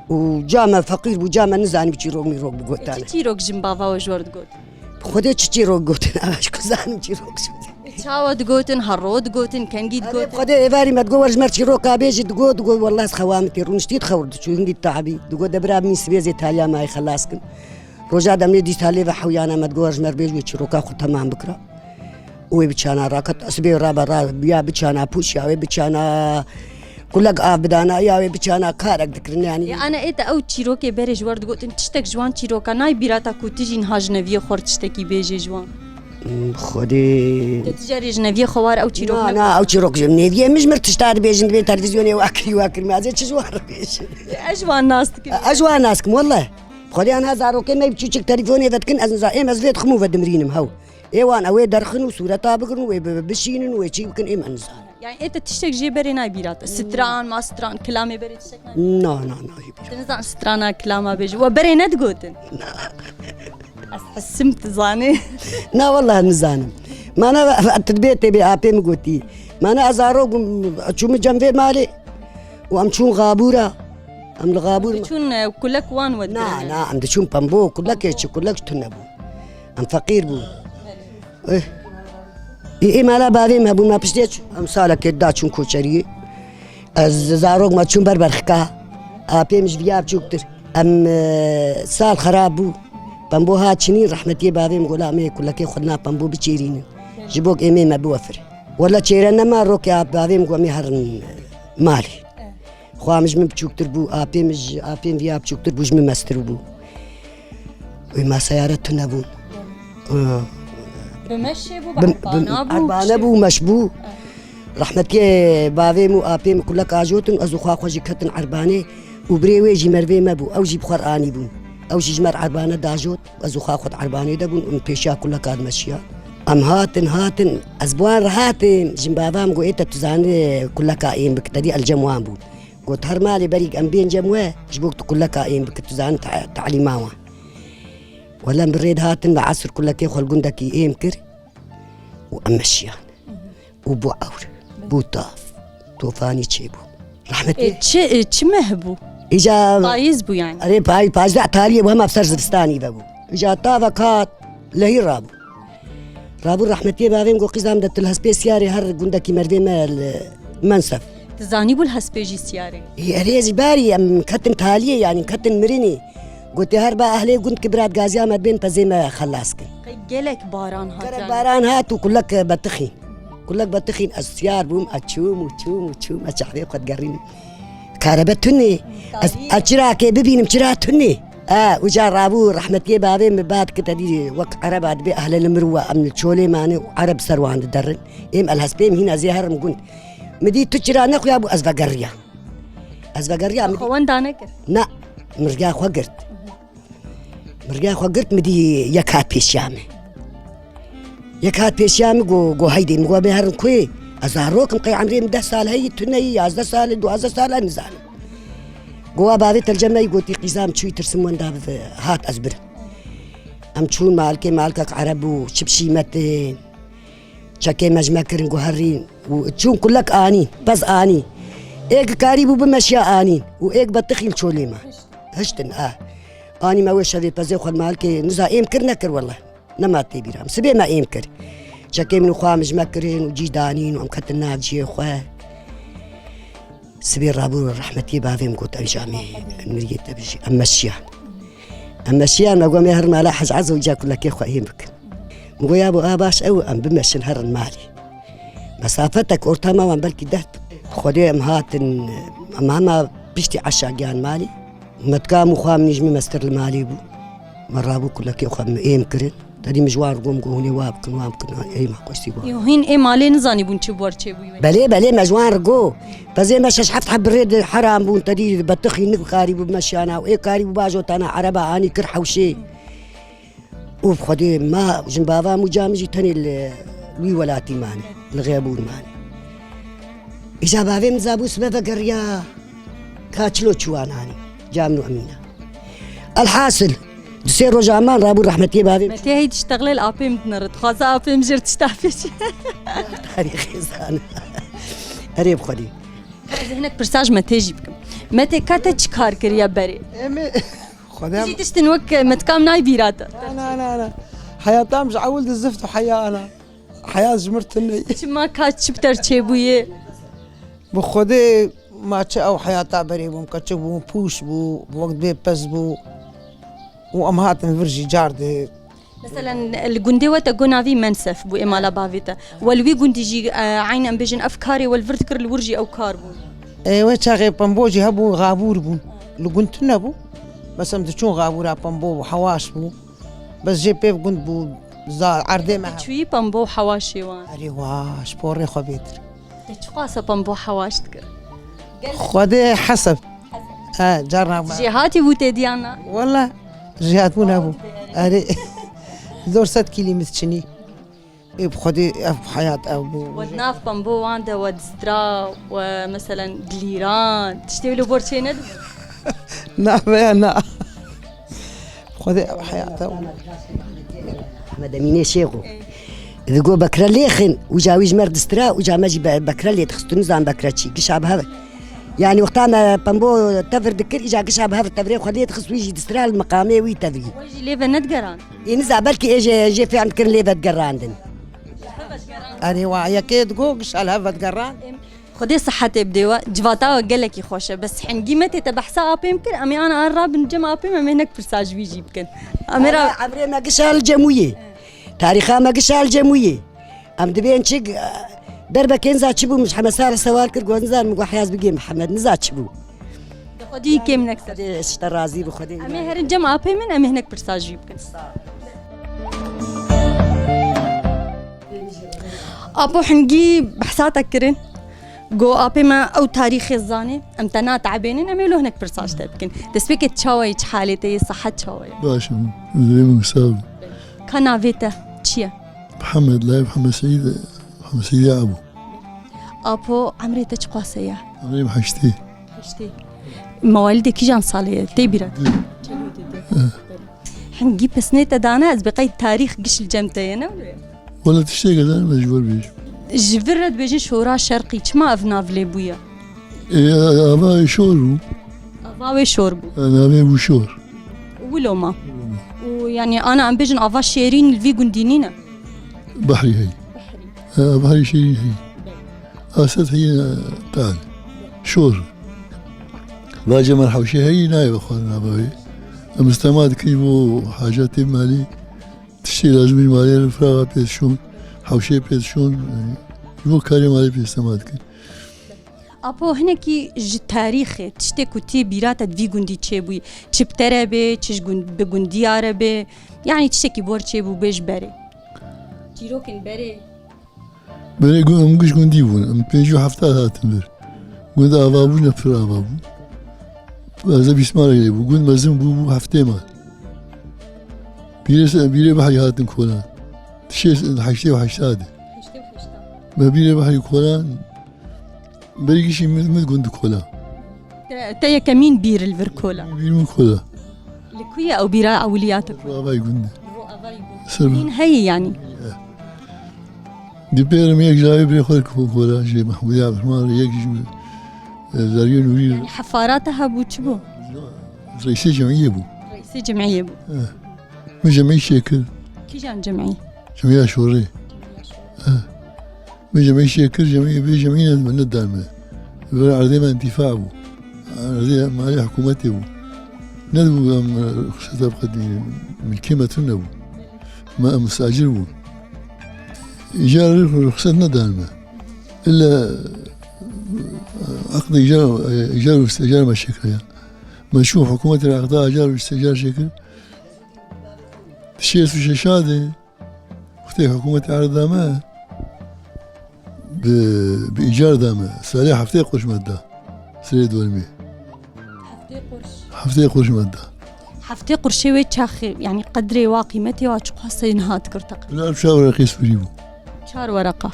وجامع فقير وجامع نزاني بتشيروك ميروك بقوتانا تشيروك جنبابا وجورد قوت خدي تشيروك قوتن اش كزان تشيروك تشاود قوتن هرود قوتن كنجيد قوتن خدي باري ما تقول مرشيروك ابيجي تقول والله خوامتي رونشتي تخورد شو هندي تعبي تقول دبرا من سبيزي تاليا ما يخلصكن رجع دمي دي تالي وحويانا ما تقول مربيج وتشيروك اخو تمام بكره بچانا راکت اسبی رابا بیا بچانا پوش یا بچانا كلك بدانا يا بچانا كارك ذكرني يعني انا ايت او تشيروكي برج ورد قلت انت تشتك جوان تشيروكا ناي بيراتا كو تجي نهاج نبي خور تشتكي بيجي جوان خدي تجاري جنبي خوار او تشيروك انا او تشيروك جنبي مش مرتشتار بيجي نبي تلفزيوني واكل ما زي تشوار بيجي اجوان ناسك اجوان ناسكم والله خدي انا زاروكي ما بتشيك تليفوني فتكن ازنزا اي مزليت خمو فدمرينم هو ايوان اوي درخن وصورة طابقن وبشينن ويشي بكن اي منزل يعني انت تشتك جي بري ناي بيرات ستران ما ستران كلامي بري تشتك لا تنزع سترانا كلاما بيجي وبري ندقوتن حسمت زاني لا والله نزانم ما انا تبيتي بي مقوتي ما انا ازاروك اشوم جنبي مالي وامشون غابوره ام الغابور شون كلك وان ود لا ام دشون بامبو كلك تنبو ام فقير بو ايه مالا بابي ما بو ما بشتيش ام سالك داتشون كوچري از زاروك ما تشون بربرخكا ابي مش بياب جوكتر ام سال خراب بو بامبو هاتشني رحمتي بابي مقول امي كلك خدنا بامبو بتشيرين جيبوك ايمي ما بوفر ولا تشيرنا ما روك يا بابي مقول مي هرن مالي خوا مش من بتشوكتر بو ابي مش ابي بياب جوكتر بوج من ماستر بو وما سيارة تنبون بمشي بو بعربانا بو مشبو رحمتي بابي مو ابي مو كلك اجوتن ازو خوا خوجي كتن عرباني وبريوي جي مربي ما بو او جي بخار اني بو او جي جمر عربانه داجوت ازو خا خد عرباني دبون ام بيشا كلك اد مشيا ام هاتن ازبوان هاتن جنبابام قو ايتا تزاني كلك ايم بكتدي الجموان بو قلت هر مالي بريق ام بين جموه جبوك كلك ايم بكتزان تعليماوا ولا بريد هاتن بعصر كلك يخل قندكي ايم كر وامشيان وبو اور بو طاف توفاني تشيبو رحمتي تش مهبو اجا طايز بو يعني اري باي باجدع تالي وما بسر زفستاني بابو اجا طافكات لهي رابو رحمتي بابي مقو قزام دت الهسبي سياري هر قندكي مربي ما منسف تزاني بو الهسبيجي سياري هي ريزي باري ام كتن تالي يعني كتن مريني قلت هربا اهلي قنت كبرات غازيا ما بين تزي ما خلاسكن قلك باران هات يعني باران هات وكلك بتخين كلك بتخين السيار بوم اتشوم اشعري قد قريني كهربتني اشراكي ببينم شراتني وجا رابو رحمتي بابي من بعد كتدي وقت عرب بي اهل المروه من الشولي ماني وعرب سروان الدرن ام الهسبيم هنا زهر مقول مدي تشرا نخو يا ابو ازفقريا خوان دانك لا مرجع خقرت مدي يكات بيشامي جو هيدي مقو بهرن كوي ازاروك مقي عمري من 10 سال هي تني 10 سال دو 10 سال نزال قوا بابي ترجمة يقولي قزام شوي ترسمون داب هات أزبر أم شون مالك عربو شبشي متين شكي مجمع كرن قهرين وشون كلك آني بس آني إيك كاريبو بمشيا آني وإيك بتخين شولي ما هشتن آني ما وش هذي بزي خل مالك نزا إيم كر والله نماتي بيرام سبي ما إيم كر شكي من خواه مجمع كرن وجيدانين وأم كتنا بجي خواه سبيل رابور رحمتي بابي مقوت أجامي المريد تبجي أمشيان أقوم يهر ما لاحظ عزو وجا كلك يا أخوة يمك مقو يا أبو آباش أو أم بمشي نهر المالي مسافتك أورتاما وان بلكي دهت خودي أمهاتن أمهما بيشتي عشاقيان مالي متقام وخوام نجمي مستر المالي بو مرابو كلك يا أخوة إيم كرن تدي مجوار قوم قوني وابكن اي ما قصتي بو يوهين اي مالي نزاني بون تشبور تشبوي بلي مجوار رقو بزي ما شحفت حب الريد حرام بون تدي بتخي نك قارب بمشانا واي قارب باجو انا عربه اني كرحه وشي وخدي ما جنبابا مجامجي تاني لوي ولاتي ماني الغيبون ماني اذا بابي مزابو سبب قريا كاتلو تشواناني جامنو امينه الحاصل سير رجعمان رابو رحمتي بابي متى هي تشتغلي الابي متنرد خاصه ابي مجر تشتافيش تاريخي زان قريب خدي هناك برساج متى يجيبكم متى كاتش كار كريا بري خدام جيت تشتنوك متكام ناي بيراتا انا حياتي مش عولد الزفت وحياه انا حياه جمرتني ما كاتش بتر تشبويه بخدي ما او حياتي بري بوم كاتشبو بوش بو وقت بي بس بو وأمهاتن فرجي جاردي مثلا الجندي وتجونا في منسف بو إمالا بافيتا والوي جندي جي عين أم بيجن أفكاري والفرتكر الورجي أو كاربون وشاغي بامبوجي هبو غابور بون لقنت نبو بس أمتشون غابورا بامبو وحواش بو بس جي بيف قنت بو عردي معها شوي بامبو حواشي وان أري واش بوري خبيتر تشقاسة بامبو حواش تكر خدي حسب جارنا جهاتي بوتي ديانا والله جهات بون أبو أري دور 7 كيلومتر شني بخدي في حياة أبو ودناف بامبو واندا ودسترا ومثلا دليران تشتغلوا بورتين نعم خدي حياة أبو أحمد أمينة شيخو إذا جو بكرة ليخن وجاويج مرد استرا وجا ماجي بكرة اللي تخصتو نزام بكرة شي قشاب هذا يعني وقتها ما بامبو تفر دكر إجا قشاب هذا التفريق خليه تخص ويجي دسترا المقامي ويتفري ويجي ليفا ندقران ينزع بالكي إجا في عند كن ليفا تقراندن أري وعيا كيد جو قشال هذا تقران خدي صحتي بديوا جفاتا وقالك يخوشه بس حين قيمتي تبحثا أبي يمكن أمي أنا أراب نجمع أبي ما هناك برساج بيجي يمكن أمي عمري ما قشال جموية تاريخها ما قشال جموية أم دبين شق دربة كنزا تشبو مش حمسار سوار كرقو نزار مقو حياز بقي محمد نزا تشبو خدي كم نكسر اشترازي بخدي أمي هرنجمع أبي من أمي هناك برساج يمكن أبو حنجي بحثاتك كرن جو أبي ما أو تاريخ الزاني أمتنا تعبانين أميلو هناك برساج تبكن تسبيك تشاوي حالتي صحة تشاوي باشا زي ما مساوي كان فيتا تشيا محمد لا محمد سعيد يا أبو عمري تشقاسية عمري محشتي موالدي كي جان صالية تيبرا حنجي بسنيتا دانا أزبقي تاريخ قش الجمتين ولا تشتاق أنا مجبور بيش جبرت بيجي شورا شرقي كما أفنا فليبويا أبا شوربو أباوي شوربو أنا أبي بوشور ولو ما ويعني أنا عم بيجن أفا شيرين الفيجون دينينا بحري هي بحري شيرين هي أسد هي تعال شور ما جمال حوشي هي نايب أخوانا أبوي أمستماد كيبو حاجاتي مالي تشتي لازمي مالي الفراغة بيشون حوشي بيشون يبو كاري مالي بيستماد كي أبو هناكي تاريخي تشتكو تي بيراتا فيجون دي تشيبوي تشبترا بي تشش بجنديارة بي يعني تشتكي بور تشيبو بيش بري تيروكن بري مش قندي بون ام بيجو حفتات هاتنبر قند أبابو نفر أبابو هذا بيسمار يلبو قند مزم بو هفته مال بيري بحري هاتن كولان تشي حشتي وحشتاد ما بيري بحري كولان بريقي شي مد قند كولان تايا كمين بير الفركولا بير من كولا لكوية أو بيرا أولياتك رابعي قند مين هي يعني دي بير ميك جاي بيخل كولا شي محمود عبد الرحمن يجي زاريون ورير يعني حفاراتها بوتشبو رئيس جمعية بو رئيس جمعية بو مش جمعية شكل كي جان جمعية جمعية شوري مش جمعية شكل جمعية بي جمعية من الدعم عرضي ما انتفاع بو عرضي مالي حكومتي بو ندبو خشتها بقدي ملكيمة نبو ما مستأجر بو إيجار رخصة ندعم إلا عقد إيجار واستئجار ما شكل ما نشوف حكومة الأعضاء إيجار واستئجار شكل الشيء في شاشادة وقتها حكومة عرض ما بإيجار دامة سالي حفتي قرش مادة سريد والمي حفتي قرش مادة حفتي قرشي تشاخي يعني قدري وقيمتي واتشقاسي نهات كرتق لا بشاور رقيس بريبو شهر ورقة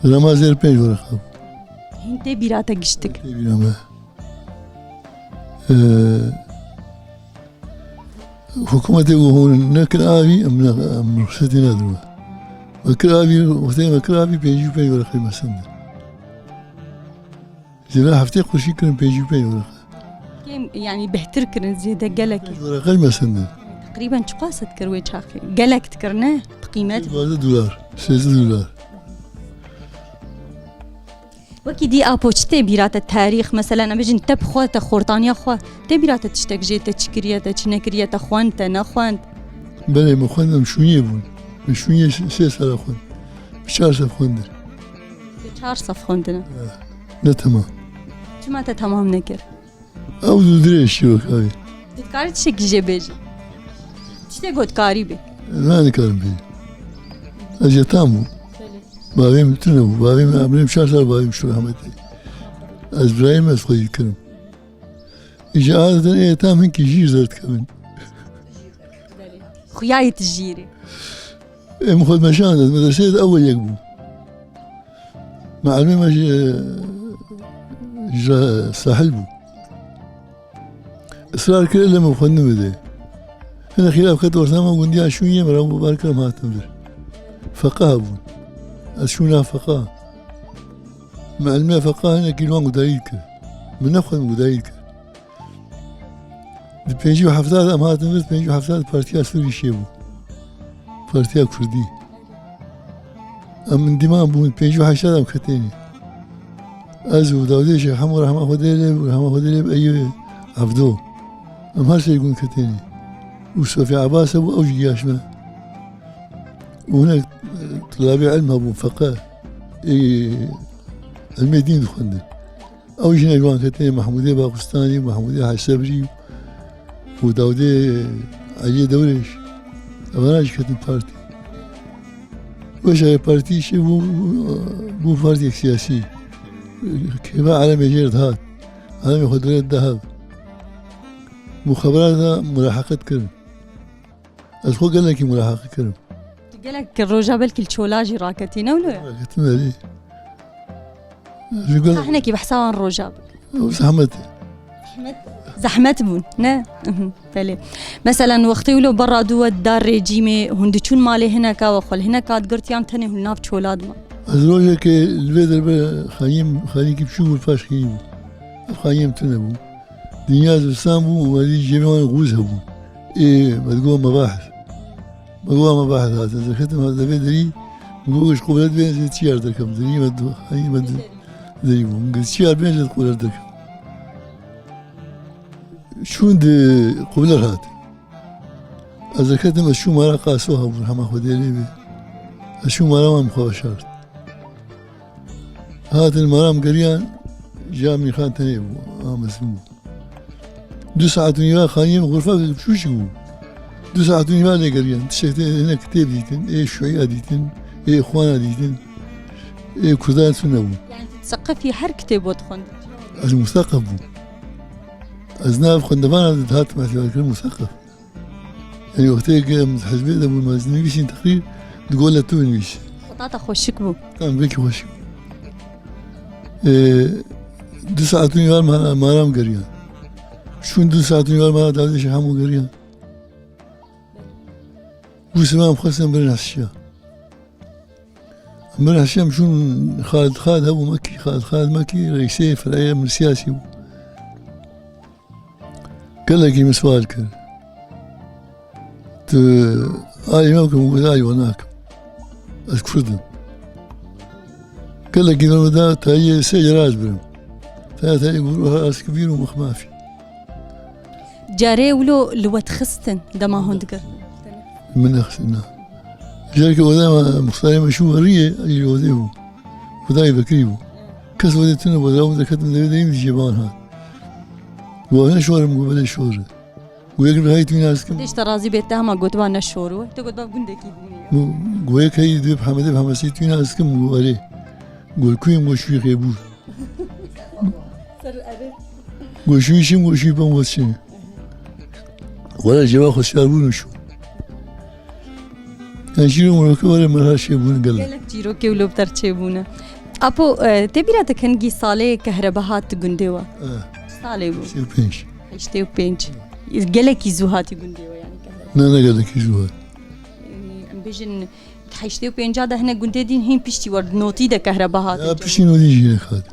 لا ما زال 5 ورقة هنتي بيراتا قشتك بيراما حكومتي وهون ناكل آبي أم رخصتي نادروا ماكل آبي وقتها ماكل آبي بيجي 5 ورقة مثلا إذا حفتي قرشي كان بيجي 5 ورقة يعني بهتر كرن زيادة قالك ورقة مثلا تقريبا شقاسة كروي تشاخي قالك تكرناه بقيمته $6 وكي دي أبو تشتي بيرات التاريخ مثلا أبيجن تبخوا تخورطانيا خوا تبيرات تشتك جيت تشكريا تشنكريا تخوانت نخوانت بله مخوندم شونیه بون شونیه 3 سال خوند 4 سال خوندر 4 صف خوندنه نه تمام چما تا تمام نکر او دو درش وکاوی دکاری چه گیجه بیجی چه گودکاری بی نه نکارم بی اجتامو باویم تنو باویم عمرم 4 سال باویم شو رحمتی از برایم از خودی کنم ایجا عادتا ایتام هنکی جیر زرد کمن خویای تجیری ام خود مشان مدرسه اول یک بو معلومه مش جرا ساحل بو اصرار كل اللي مخدم بده هنا خلاف كتور سما وندي شويه مرا مبارك ما تمر فقاه بو اشونا فقاه معلومه فقاه هنا كيلوان قدايك من ناخذ قدايك بيجيو حفظات امهات تمر بيجيو حفظات بارتيا سوري شيبو بارتيا كردي من دماغ بو بيجيو حشاد ام كتيني ازو داودي شيخ حمو رحمه خديلي باي عبدو ام هرشي يقول كتيني وصوفي عباس ابو اوجي ياشما وهناك طلابي علم ابو فقاه علمي دين دخلنا اوجي نجوان كتيني محمودي باقستاني ومحمودي حسبري وداودي علي دوريش اماناش كتن بارتي وش هاي بارتي شي بو بارتي سياسي كيما عالم يجير هات عالم خضرية الذهب مخابراتها ملاحقة كرم أسخو قال لك ملاحقة كرم قال لك الروجا بالكل شولاجي راكتينا ولا راكتنا ليه احنا كي بحساوا عن روجا زحمت زحمت بون نه بله مثلا وقتی ولو برا دو دار رجیمه هندچون ماله هناك وخل هناك قرتيان تنه هناف شولاد ما از روجا که البدر خاني كيف شو الفاش خيم خايم تنبو دنيا زرسان بو ومالي جميعا غوزها بو ايه مدقوها مباحث هذا اذا ختم هذا بدري مقوش قبلات بين زي تيار دركم دري مدو خاي مد دري بو مقل تيار بين زي قبلات دركم شون دي قبلات هات اذا ختم شو مرا قاسوها بو رحمه خديلي بي شو مرا ما مخوشارت هات المرام قريان جاء من خان تاني مسموم 2 ساعات ونيا خانيم غرفة شو شو 2 ساعات ونيا لي قريان تشكتين هنا كتاب ديتن ايه شوية ديتن ايه اخوانا ديتن ايه كردان سنبو يعني تثقفي هر كتاب وتخند از مثقف بو از ناف خندبان هات مثلا كل مثقف يعني وقتها متحزبين ابو المازني بيش تقرير تقول له تو نيش خطاطا خوشك بو كان بيك خوشك 2 ساعات ونيا مرام قريان شون 2 ساعات ونيا ما داودي شي حمو قريان وسمام خصم بن الشيا بن الشام شون خالد ابو مكي خالد مكي رئيسي في الايام السياسي قال لك مسوال كر اي ممكن وذاي هناك اذكردهم قال لك إذا دا تاي سجراج برم تاي يقولوا راس كبير ومخمافي جاري ولو لوت خستن دما هندقر من أخسنا جارك وذا مختار مشهور ريه اللي وذيه وذا بكريبو كسر وذا تنو وذا وذا كتم ذا دايم في جبان هذا وأنا شور مقبل شور ويقول هاي تناس كم ليش ترازي بيتها ما قلت وانا شورو تقول باب قندك يبني ويك هاي ذي بحمد سيد تناس كم وعليه قول كوين وشوي غيبوش قول شوي شم قول شوي بام وشين ولا جوا خسار بون شو نشيلو مركب ولا مرهاش بون قال لك جيرو كي ولو بترچه بونه ابو تبيرا تكنگي ساله كهرباهات گندوا ساله بو 85 قالك يزوهاتي گندوا يعني كهرباء لا قالك يزوهات ام بيجن 85 هذا هنا گنددين هين بيشتي ورد نوتي ده كهرباهات لا بيشتي نوتي جي خاد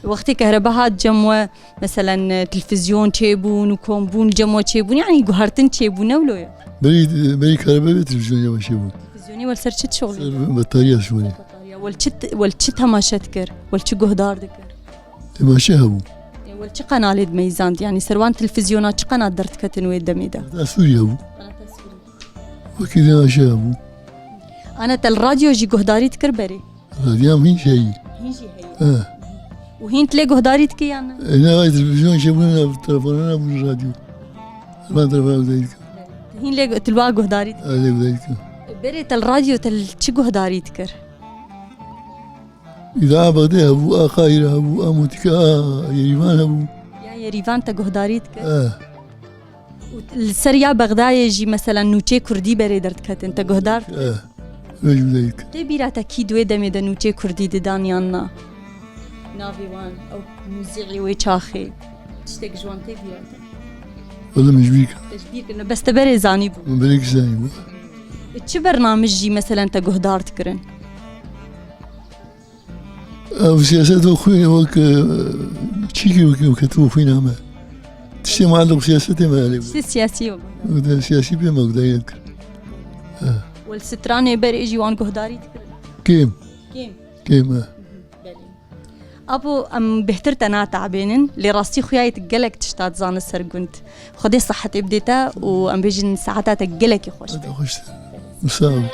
وقت كهرباهات جموا مثلا تلفزيون تشيبون وكومبون جموا تشيبون يعني جوهرتن تشيبون ولا بري كهرباء تلفزيون جموا تشيبون تلفزيوني ولا سرشت شغل بطارية شوية والشت ما شتكر والش جهدار ذكر ما شهبوا والش قناة لد ميزان يعني سروان تلفزيونات قناة درت كتن ويد دميدا سوريا بو وكذا ما شافوا أنا تل راديو جي قهداري تكربري راديو مين شيء هيجي هي وهين تلاقي قهداري تكيانا هنا غاية التلفزيون شافونا في التلفون أنا بالراديو ما تلفون ذلك هين لاقي تلوا قهداري ذلك بري تل راديو تل تشي قهداري تكر إذا بغدي أبو قاهرة أبو أموتك يريفان أبو يا ريفان تا قهداري تكر السريع بغداد يجي مثلا نوتشي كردي بري درت كات انت قهدار رجل ذلك تبيرا تاكيد ودا ميدا نوتشي كردي دانيانا نافي وان او موزيعي ويشاخي تشتاق جوان تبيرا والله مش بيك تشبيك انه بس تبري زاني بو ما بريك زاني بو تشي برنامج جي مثلا انت قهدار تكرن أو سياسات أخوي وك تشيكي وكتبوا فينا ما تشتي معلق سياستي ما عليه سياسي وده سياسي بما قد يذكر والستراني بري اجي وان قهداري تكرن كيم كيم ابو ام بهتر تنا تعبانن لراستي خوياي تقلك تشتات زان السرقنت خدي صحتي بديتا وام بيجن ساعتها تقلك يخش خوش مصاب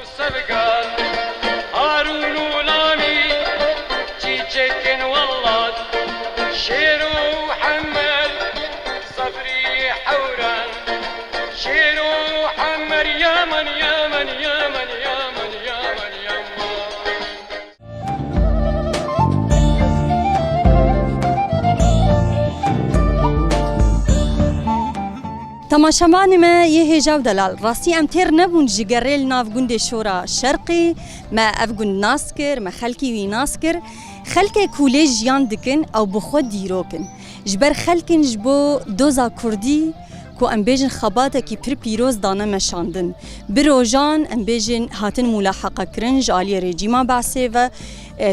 تماشامان ما يهجاو دلال راسي ام تير نبون جيجريل ناف گوند شورا شرقي ما اف گوند ناسكر ما خلكي وي ناسكر خلكي كوليج يان دكن او بخود ديروكن جبر خلكن جبو دوزا كردي کو ام بیجن خباته کی پر پیروز دانه مشاندن بروجان ام بیجن هاتن ملاحقه کرن جالی رژیما بعثه و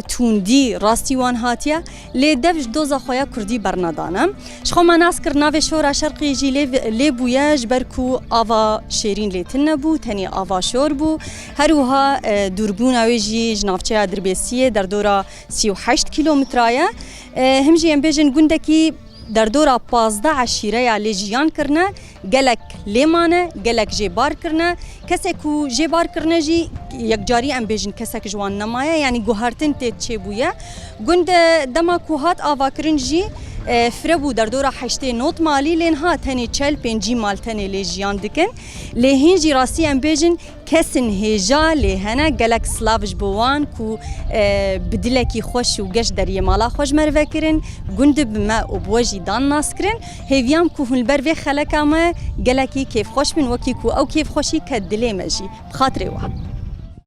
توندی راستی وان هاتیا لی دفش دوزا خویا کردی برندانم شخو ما ناس کر ناو شورا شرقی جی لی بویاج برکو آوا شیرین لیتن نبو تنی آوا شور بو هروها دوربون اویجی جنافچه دربیسیه در دورا 38 کیلومترایه همجی ام بیجن گوندکی در دورا 15 عشیره یا لیجیان کرنه گلک لیمانه گلک جبار کرنه کسی کو جبار کرنه جی یک جاری ام بیجن کسی که جوان نمایه یعنی گوهرتن تید چه بویه گند دما کوهات آوا کرن جی فربو در دورا 8 نوت مالی لین ها تنی 45 مال تنی لیجیان دکن لهین جی راسی ام بیجن کسن هجا لهنا گلک سلاوش بوان کو بدلکی خوش و گش در مالا خوش مروه کرن گند بما وبوجی دان ناس کرن هیویام کو هن بر و خلک ما گلکی کیف خوش من وکی کو او کیف خوشی کدلی مجی بخاطر وها